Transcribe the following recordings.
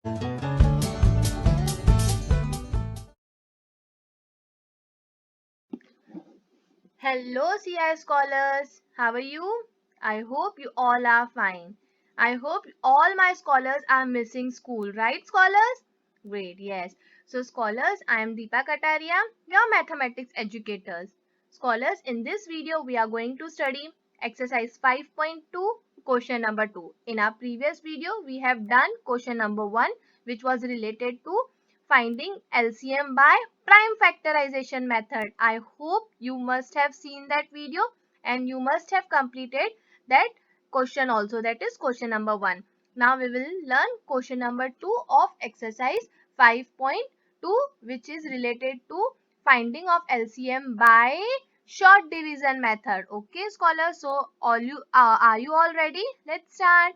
Hello, CI scholars. How are you? I hope you all are fine. I hope all my scholars are missing school, right, scholars? Great, yes. So, scholars, I am Deepa Kataria, your mathematics educators. Scholars, in this video, we are going to study exercise 5.2, question number 2. In our previous video, we have done question number 1, which was related to finding LCM by prime factorization method. I hope you must have seen that video and you must have completed that question also, that is question number 1. Now we will learn question number 2 of exercise 5.2, which is related to finding of LCM by short division method. Okay scholars, so all you are you all ready? Let's start.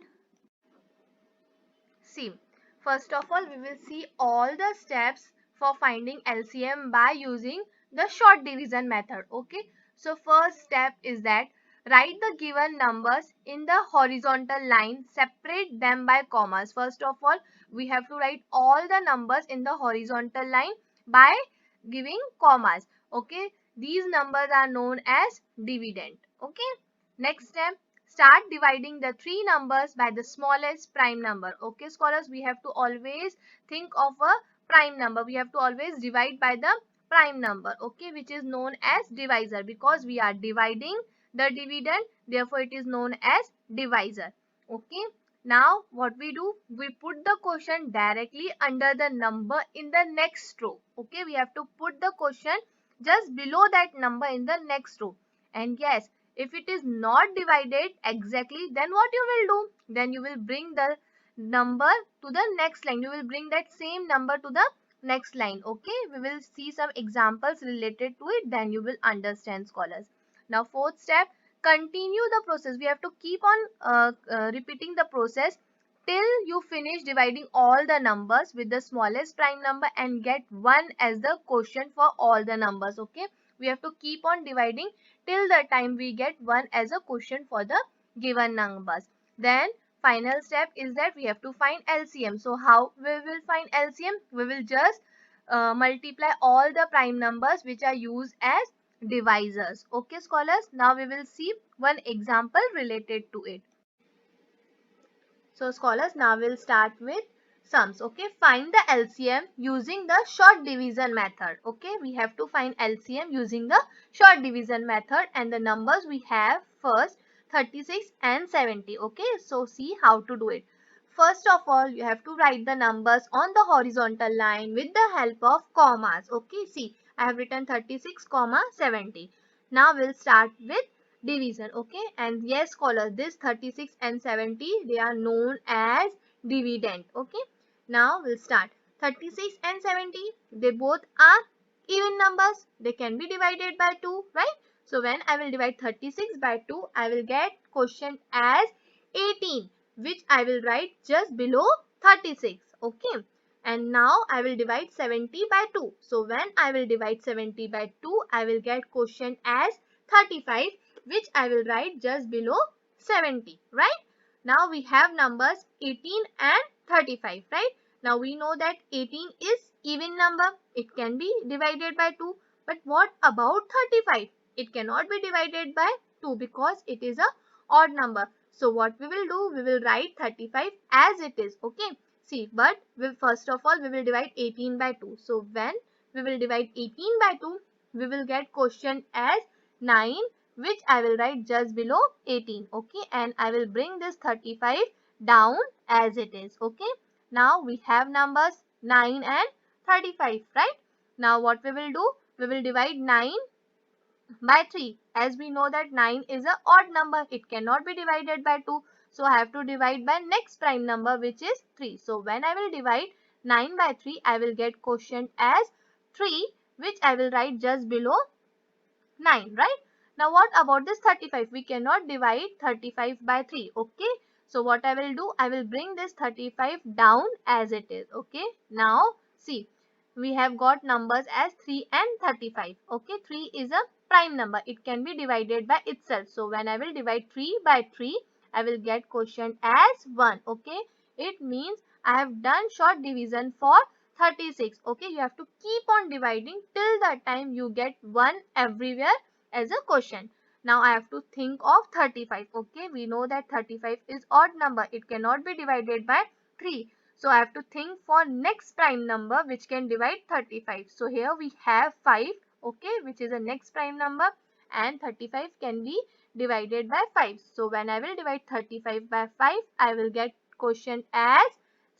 See, first of all, we will see all the steps for finding LCM by using the short division method. Okay. So first step is that write the given numbers in the horizontal line, separate them by commas. First of all, we have to write all the numbers in the horizontal line by giving commas. Okay. These numbers are known as dividend. Okay. Next step, start dividing the three numbers by the smallest prime number. Okay, scholars, we have to always think of a prime number. We have to always divide by the prime number, okay, which is known as divisor, because we are dividing the dividend, therefore it is known as divisor. Okay, now what we do, we put the quotient directly under the number in the next row. Okay, we have to put the quotient just below that number in the next row. And yes, if it is not divided exactly, then what you will do? Then you will bring the number to the next line. You will bring that same number to the next line. Okay, we will see some examples related to it, then you will understand, scholars. Now fourth step, continue the process. We have to keep on repeating the process till you finish dividing all the numbers with the smallest prime number and get 1 as the quotient for all the numbers. Okay, we have to keep on dividing till the time we get 1 as a quotient for the given numbers. Then final step is that we have to find LCM. So how we will find LCM? We will just multiply all the prime numbers which are used as divisors. Okay scholars, now we will see one example related to it. So scholars, now we'll start with sums. Okay, find the LCM using the short division method. Okay, we have to find LCM using the short division method, and the numbers we have first 36 and 70. Okay, so see how to do it. First of all, you have to write the numbers on the horizontal line with the help of commas. Okay, see, I have written 36, 70. Now we'll start with division. Okay, and yes scholars, this 36 and 70, they are known as dividend. Okay, now we'll start. 36 and 70, they both are even numbers, they can be divided by 2, right? So when I will divide 36 by 2, I will get quotient as 18, which I will write just below 36. Okay, and now I will divide 70 by 2. So when I will divide 70 by 2, I will get quotient as 35, which I will write just below 70, right? Now we have numbers 18 and 35, right? Now we know that 18 is even number. It can be divided by 2. But what about 35? It cannot be divided by 2 because it is a odd number. So what we will do? We will write 35 as it is. Okay. See, but first of all, we will divide 18 by 2. So when we will divide 18 by 2, we will get quotient as 9, which I will write just below 18. Okay, and I will bring this 35 down as it is. Okay, now we have numbers 9 and 35, right? Now what we will do? We will divide 9 by 3. As we know that 9 is an odd number, it cannot be divided by 2. So I have to divide by next prime number, which is 3. So when I will divide 9 by 3, I will get quotient as 3, which I will write just below 9, right? Now what about this 35? We cannot divide 35 by 3. Okay, so what I will do, I will bring this 35 down as it is. Okay, now see, we have got numbers as 3 and 35. Okay, 3 is a prime number, it can be divided by itself. So when I will divide 3 by 3, I will get quotient as 1. Okay, it means I have done short division for 36. Okay, you have to keep on dividing till the time you get 1 everywhere as a question. Now I have to think of 35. Okay, we know that 35 is odd number. It cannot be divided by 3. So I have to think for next prime number which can divide 35. So here we have 5, okay, which is a next prime number, and 35 can be divided by 5. So when I will divide 35 by 5, I will get quotient as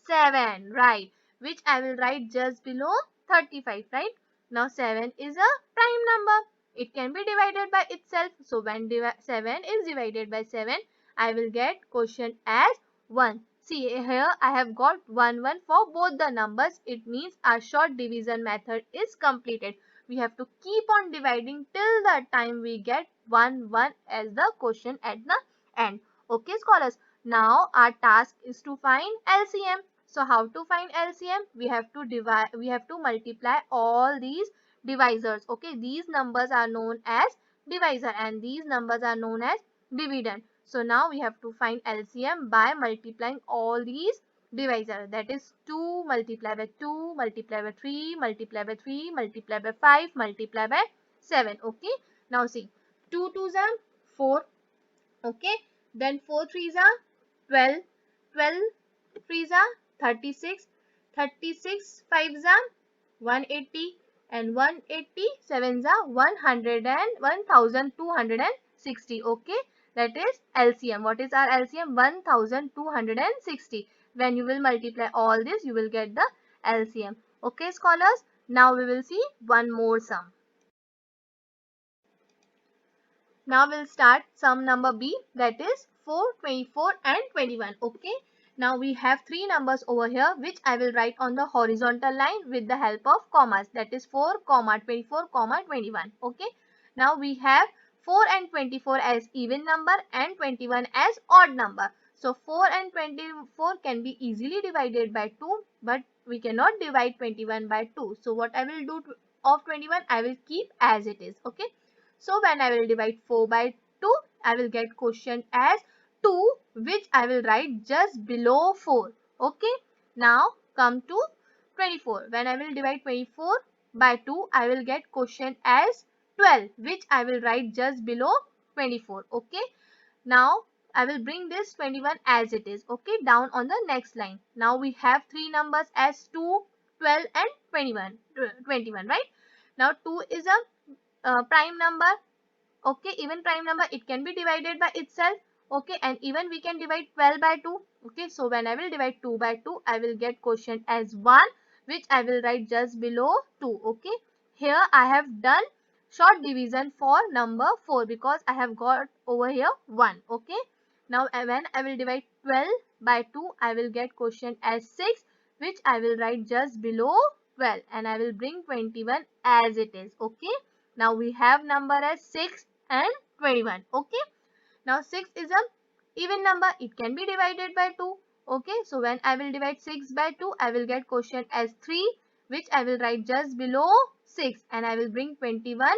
7, right, which I will write just below 35, right. Now 7 is a prime number. It can be divided by itself. So when 7 is divided by 7, I will get quotient as 1. See here I have got 1 1 for both the numbers. It means our short division method is completed. We have to keep on dividing till the time we get 1 1 as the quotient at the end. Okay scholars, now our task is to find LCM. So how to find LCM? We have to multiply all these divisors. Okay, these numbers are known as divisor and these numbers are known as dividend. So now we have to find LCM by multiplying all these divisor, that is 2 multiplied by 2 multiplied by 3 multiplied by 3 multiplied by 5 multiplied by 7. Okay, now see, 2 2s are 4, okay, then 4 3s are 12, 12 3s are 36, 36 5s are 180, and 180 sevens are 100 and 1260. Okay, that is LCM. What is our LCM? 1260. When you will multiply all this, you will get the LCM. Okay scholars, now we will see one more sum. Now we'll start sum number B, that is 4, 24 and 21. Okay. Now we have three numbers over here which I will write on the horizontal line with the help of commas, that is 4, 24, 21. Okay. Now we have 4 and 24 as even number and 21 as odd number. So 4 and 24 can be easily divided by 2, but we cannot divide 21 by 2. So what I will do of 21, I will keep as it is. Okay. So when I will divide 4 by 2, I will get quotient as 2, which I will write just below 4. Okay. Now come to 24. When I will divide 24 by 2, I will get quotient as 12, which I will write just below 24. Okay. Now I will bring this 21 as it is. Okay. Down on the next line. Now we have three numbers as 2, 12 and 21, right? Now 2 is a prime number. Okay, even prime number, it can be divided by itself. Okay, and even we can divide 12 by 2. Okay, so when I will divide 2 by 2, I will get quotient as 1, which I will write just below 2. Okay, here I have done short division for number 4 because I have got over here 1. Okay, now when I will divide 12 by 2, I will get quotient as 6, which I will write just below 12, and I will bring 21 as it is. Okay, now we have number as 6 and 21. Okay, now 6 is a even number, it can be divided by 2. Okay, so when I will divide 6 by 2, I will get quotient as 3, which I will write just below 6, and I will bring 21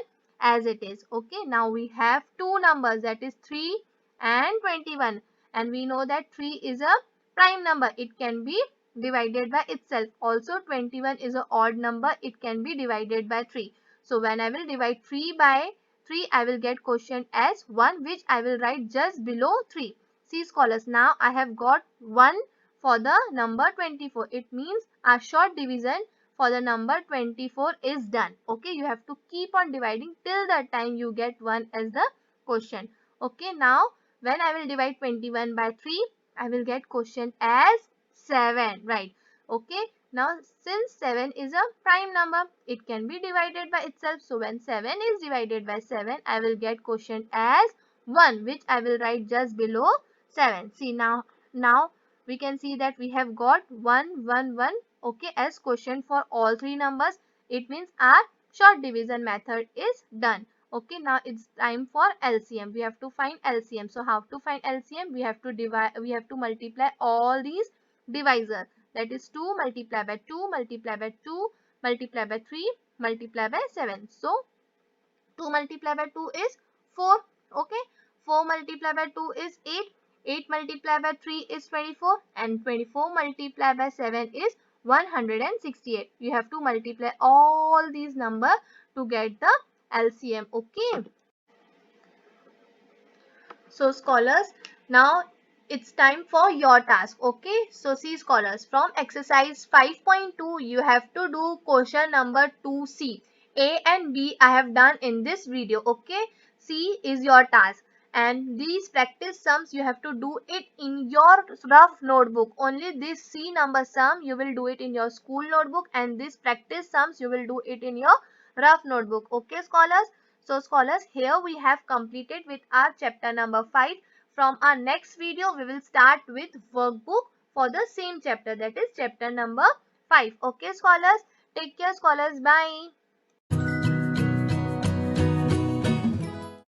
as it is. Okay, now we have two numbers, that is 3 and 21, and we know that 3 is a prime number, it can be divided by itself. Also 21 is an odd number, it can be divided by 3. So when I will divide 3 by 3, I will get quotient as 1, which I will write just below 3. See scholars, now I have got 1 for the number 24. It means our short division for the number 24 is done. Okay, you have to keep on dividing till the time you get 1 as the quotient. Okay, now when I will divide 21 by 3, I will get quotient as 7, right? Okay, now since 7 is a prime number, it can be divided by itself. So when 7 is divided by 7, I will get quotient as 1, which I will write just below 7. See now we can see that we have got 1 1 1, okay, as quotient for all three numbers. It means our short division method is done. Okay, now it's time for LCM. We have to find LCM. So how to find LCM? We have to multiply all these divisor, that is 2 multiplied by 2 multiplied by 2 multiplied by 3 multiplied by 7. So 2 multiplied by 2 is 4. Okay, 4 multiplied by 2 is 8. 8 multiplied by 3 is 24 and 24 multiplied by 7 is 168. You have to multiply all these numbers to get the LCM. Okay. So scholars, now it's time for your task. Okay. So see scholars, from exercise 5.2 you have to do question number 2C. A and B I have done in this video. Okay. C is your task. And these practice sums you have to do it in your rough notebook. Only this C number sum you will do it in your school notebook, and this practice sums you will do it in your rough notebook. Okay scholars. So scholars, here we have completed with our chapter number 5. From our next video, we will start with workbook for the same chapter, that is chapter number 5. Okay scholars, take care scholars, bye.